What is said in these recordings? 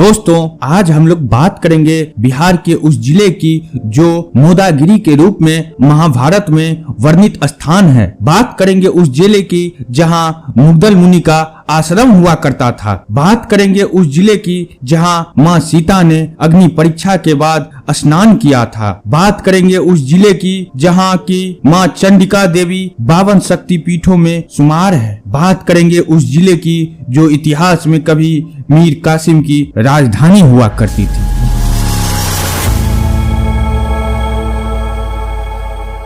दोस्तों आज हम लोग बात करेंगे बिहार के उस जिले की जो मोदागिरी के रूप में महाभारत में वर्णित स्थान है। बात करेंगे उस जिले की जहां मुग्दल मुनि का आश्रम हुआ करता था। बात करेंगे उस जिले की जहां माँ सीता ने अग्नि परीक्षा के बाद स्नान किया था। बात करेंगे उस जिले की जहां की माँ चंडिका देवी 52 शक्ति पीठों में शुमार है। बात करेंगे उस जिले की जो इतिहास में कभी मीर कासिम की राजधानी हुआ करती थी।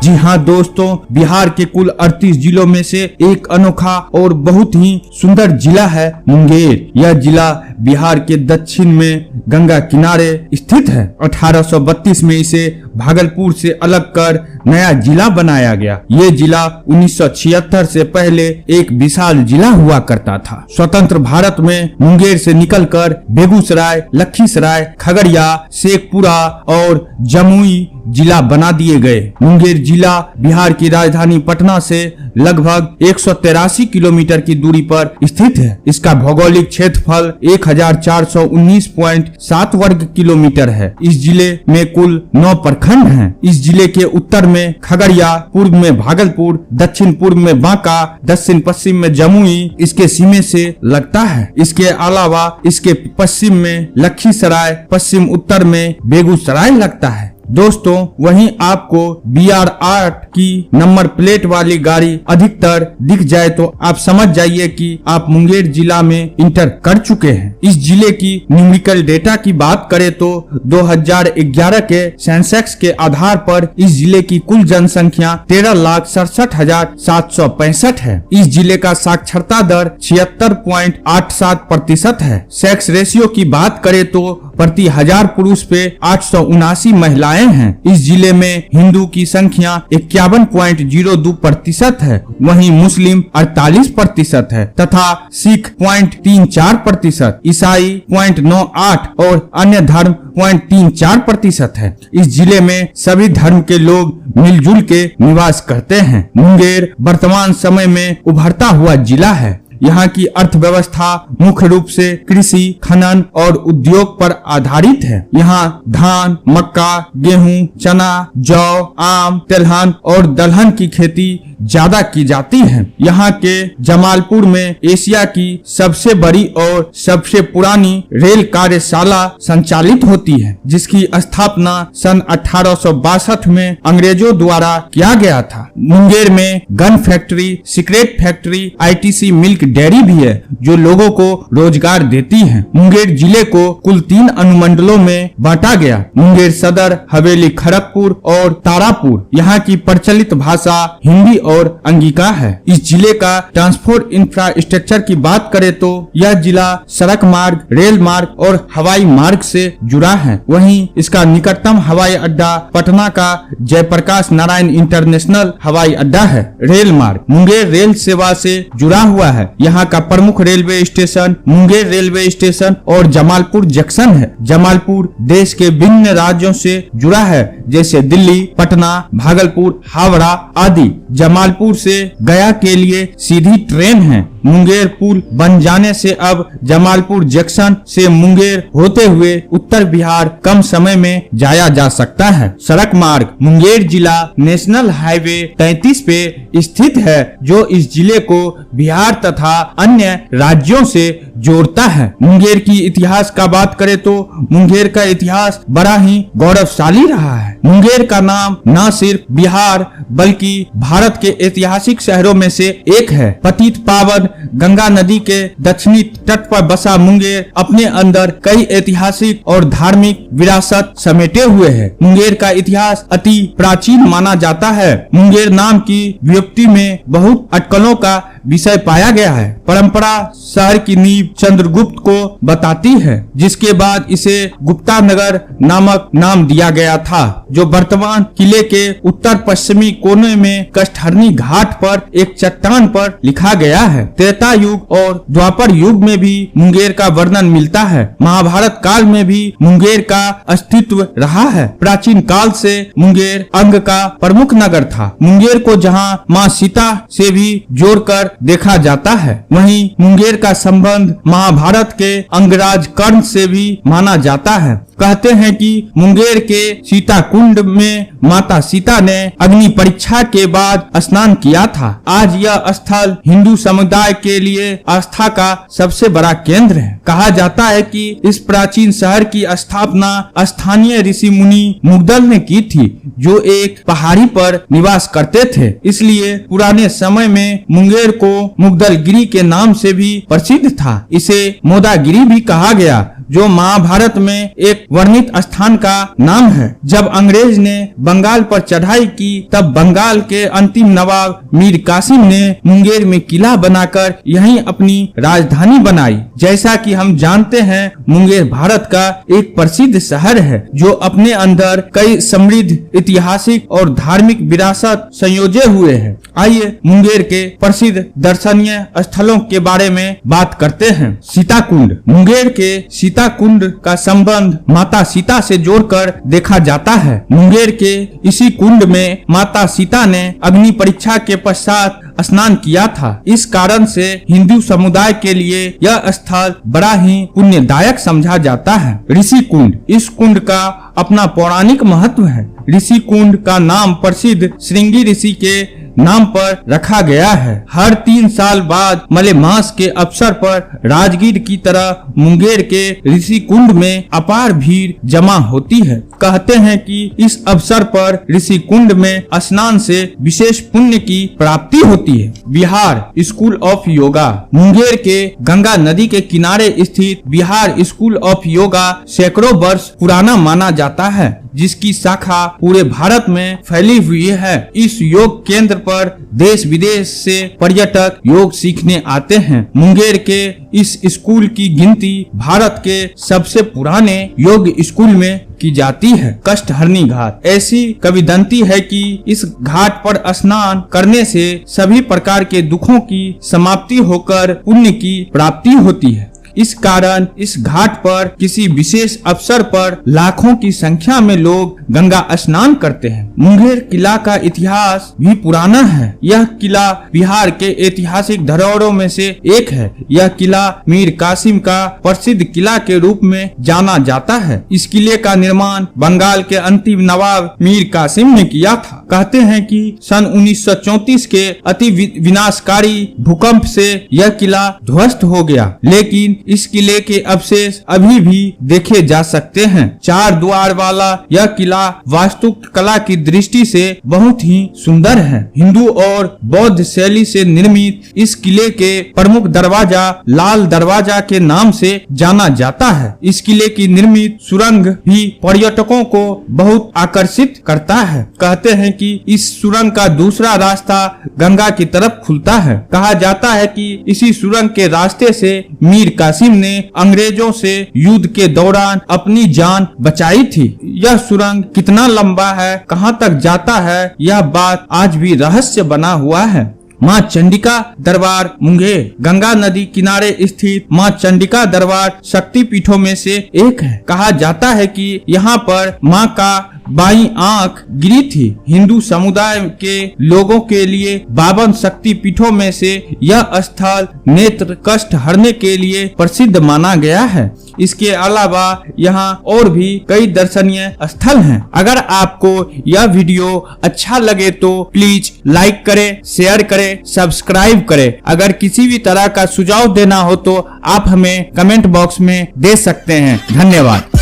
जी हाँ दोस्तों, बिहार के कुल 38 जिलों में से एक अनोखा और बहुत ही सुंदर जिला है मुंगेर। यह जिला बिहार के दक्षिण में गंगा किनारे स्थित है। 1832 में इसे भागलपुर से अलग कर नया जिला बनाया गया। ये जिला 1976 से पहले एक विशाल जिला हुआ करता था। स्वतंत्र भारत में मुंगेर से निकलकर बेगूसराय, लखीसराय, खगड़िया, शेखपुरा और जमुई जिला बना दिए गए। मुंगेर जिला बिहार की राजधानी पटना से लगभग 183 किलोमीटर की दूरी पर स्थित है। इसका भौगोलिक क्षेत्रफल 1419.7 वर्ग किलोमीटर है। इस जिले में कुल 9 प्रखंड हैं। इस जिले के उत्तर में खगड़िया, पूर्व में भागलपुर, दक्षिण पूर्व में बांका, दक्षिण पश्चिम में जमुई इसके सीमे से लगता है। इसके अलावा इसके पश्चिम में लखीसराय, पश्चिम उत्तर में बेगूसराय लगता है। दोस्तों वहीं आपको BR8 की नंबर प्लेट वाली गाड़ी अधिकतर दिख जाए तो आप समझ जाइए कि आप मुंगेर जिला में इंटर कर चुके हैं। इस जिले की न्यूमेरिकल डेटा की बात करें तो 2011 के सेंसेक्स के आधार पर इस जिले की कुल जनसंख्या 13,67,765 है। इस जिले का साक्षरता दर 76.87% है। सेक्स रेशियो की बात करें तो प्रति 1000 पुरुष पे 879 महिलाएं हैं। इस जिले में हिंदू की संख्या 51.02% है, वहीं मुस्लिम 48% है तथा सिख 0.34%, ईसाई 0.98% और अन्य धर्म 0.34% है। इस जिले में सभी धर्म के लोग मिलजुल के निवास करते हैं। मुंगेर वर्तमान समय में उभरता हुआ जिला है। यहाँ की अर्थव्यवस्था मुख्य रूप से कृषि, खनन और उद्योग पर आधारित है। यहाँ धान, मक्का, गेहूं, चना, जौ, आम, तिलहन और दलहन की खेती ज्यादा की जाती है। यहाँ के जमालपुर में एशिया की सबसे बड़ी और सबसे पुरानी रेल कार्यशाला संचालित होती है, जिसकी स्थापना सन 1862 में अंग्रेजों द्वारा किया गया था। मुंगेर में gun factory, cigarette factory, ITC milk dairy भी है जो लोगों को रोजगार देती है। मुंगेर जिले को कुल 3 अनुमंडलों में बांटा गया। मुंगेर सदर, हवेली खड़गपुर और तारापुर। यहाँ की प्रचलित भाषा हिंदी और अंगिका है। इस जिले का ट्रांसपोर्ट इंफ्रास्ट्रक्चर की बात करें तो यह जिला सड़क मार्ग, रेल मार्ग और हवाई मार्ग से जुड़ा है। वहीं इसका निकटतम हवाई अड्डा पटना का जयप्रकाश नारायण इंटरनेशनल हवाई अड्डा है। रेल मार्ग मुंगेर रेल सेवा से जुड़ा हुआ है। यहाँ का प्रमुख railway station Munger railway station और जमालपुर जंक्शन है। जमालपुर देश के विभिन्न राज्यों से जुड़ा है, जैसे दिल्ली, पटना, भागलपुर, हावड़ा आदि। जमालपुर से गया के लिए सीधी ट्रेन है। मुंगेर पुल बन जाने से अब जमालपुर जंक्शन से मुंगेर होते हुए उत्तर बिहार कम समय में जाया जा सकता है। सड़क मार्ग मुंगेर जिला नेशनल हाईवे 33 पे स्थित है, जो इस जिले को बिहार तथा अन्य राज्यों से जोड़ता है। मुंगेर की इतिहास का बात करें तो मुंगेर का इतिहास बड़ा ही गौरवशाली रहा है। मुंगेर का नाम न सिर्फ बिहार बल्कि भारत के ऐतिहासिक शहरों में से एक है। पतित पावन गंगा नदी के दक्षिणी तट पर बसा मुंगेर अपने अंदर कई ऐतिहासिक और धार्मिक विरासत समेटे हुए है। मुंगेर का इतिहास अति प्राचीन माना जाता है। मुंगेर नाम की व्युत्पत्ति में बहुत अटकलों का विषय पाया गया है। परंपरा शहर की नींव चंद्रगुप्त को बताती है, जिसके बाद इसे गुप्ता नगर नामक नाम दिया गया था, जो वर्तमान किले के उत्तर पश्चिमी कोने में कष्टहरणी घाट पर एक चट्टान पर लिखा गया है। त्रेता युग और द्वापर युग में भी मुंगेर का वर्णन मिलता है। महाभारत काल में भी मुंगेर का अस्तित्व रहा है। प्राचीन काल से मुंगेर अंग का प्रमुख नगर था। मुंगेर को जहाँ माँ सीता से भी जोड़कर देखा जाता है। वहीं मुंगेर का संबंध महाभारत के अंगराज कर्ण से भी माना जाता है। कहते हैं कि मुंगेर के सीता कुंड में माता सीता ने अग्नि परीक्षा के बाद स्नान किया था। आज यह स्थल हिंदू समुदाय के लिए आस्था का सबसे बड़ा केंद्र है। कहा जाता है कि इस प्राचीन शहर की स्थापना स्थानीय ऋषि मुनि मुग्दल ने की थी, जो एक पहाड़ी पर निवास करते थे। इसलिए पुराने समय में मुंगेर को मुग्दलगिरी के नाम से भी प्रसिद्ध था। इसे मोदागिरी भी कहा गया, जो महाभारत में एक वर्णित स्थान का नाम है। जब अंग्रेज ने बंगाल पर चढ़ाई की, तब बंगाल के अंतिम नवाब मीर कासिम ने मुंगेर में किला बनाकर यहीं अपनी राजधानी बनाई। जैसा कि हम जानते हैं, मुंगेर भारत का एक प्रसिद्ध शहर है, जो अपने अंदर कई समृद्ध ऐतिहासिक और धार्मिक विरासत संयोजे हुए है। आइए मुंगेर के प्रसिद्ध दर्शनीय स्थलों के बारे में बात करते हैं। सीता कुंड। मुंगेर के सीता कुंड का संबंध माता सीता से जोड़कर देखा जाता है। मुंगेर के इसी कुंड में माता सीता ने अग्नि परीक्षा के पश्चात स्नान किया था। इस कारण से हिंदू समुदाय के लिए यह स्थल बड़ा ही पुण्यदायक समझा जाता है। ऋषि कुंड। इस कुंड का अपना पौराणिक महत्व है। ऋषि कुंड का नाम प्रसिद्ध श्रृंगी ऋषि के नाम पर रखा गया है। हर 3 साल बाद मलेमास के अवसर पर राजगीर की तरह मुंगेर के ऋषि कुंड में अपार भीड़ जमा होती है। कहते हैं कि इस अवसर पर ऋषि कुंड में स्नान से विशेष पुण्य की प्राप्ति होती है। Bihar school of yoga. Munger के गंगा नदी के किनारे स्थित बिहार स्कूल ऑफ योगा सैकड़ों वर्ष पुराना माना जाता है, जिसकी शाखा पूरे भारत में फैली हुई है। इस योग केंद्र पर देश विदेश से पर्यटक योग सीखने आते हैं। मुंगेर के इस स्कूल की गिनती भारत के सबसे पुराने योग स्कूल में की जाती है। कष्टहरणी घाट। ऐसी किंवदंती है कि इस घाट पर स्नान करने से सभी प्रकार के दुखों की समाप्ति होकर पुण्य की प्राप्ति होती है। इस कारण इस घाट पर किसी विशेष अवसर पर लाखों की संख्या में लोग गंगा स्नान करते हैं। मुंगेर किला का इतिहास भी पुराना है। यह किला बिहार के ऐतिहासिक धरोहरों में से एक है। यह किला मीर कासिम का प्रसिद्ध किला के रूप में जाना जाता है। इस किले का निर्माण बंगाल के अंतिम नवाब मीर कासिम ने किया था। कहते हैं कि सन 1934 के अति विनाशकारी भूकंप से यह किला ध्वस्त हो गया, लेकिन इस किले के अवशेष अभी भी देखे जा सकते हैं। 4 द्वार वाला यह किला वास्तुकला की दृष्टि से बहुत ही सुंदर है। हिंदू और बौद्ध शैली से निर्मित इस किले के प्रमुख दरवाजा लाल दरवाजा के नाम से जाना जाता है। इस किले की निर्मित सुरंग भी पर्यटकों को बहुत आकर्षित करता है। कहते हैं कि इस सुरंग का दूसरा रास्ता गंगा की तरफ खुलता है। कहा जाता है कि इसी सुरंग के रास्ते से मीर कासिम ने अंग्रेजों से युद्ध के दौरान अपनी जान बचाई थी। यह सुरंग कितना लंबा है, कहां तक जाता है, यह बात आज भी रहस्य बना हुआ है। माँ चंडिका दरबार मुंगेर। गंगा नदी किनारे स्थित माँ चंडिका दरबार शक्ति पीठों में से एक है। कहा जाता है कि यहाँ पर माँ का बाई आंख गिरी थी। हिंदू समुदाय के लोगों के लिए 52 शक्ति पीठों में से यह स्थल नेत्र कष्ट हरने के लिए प्रसिद्ध माना गया है। इसके अलावा यहाँ और भी कई दर्शनीय स्थल हैं। अगर आपको यह वीडियो अच्छा लगे तो प्लीज लाइक करें, शेयर करें, सब्सक्राइब करें। अगर किसी भी तरह का सुझाव देना हो तो आप हमें कमेंट बॉक्स में दे सकते हैं। धन्यवाद।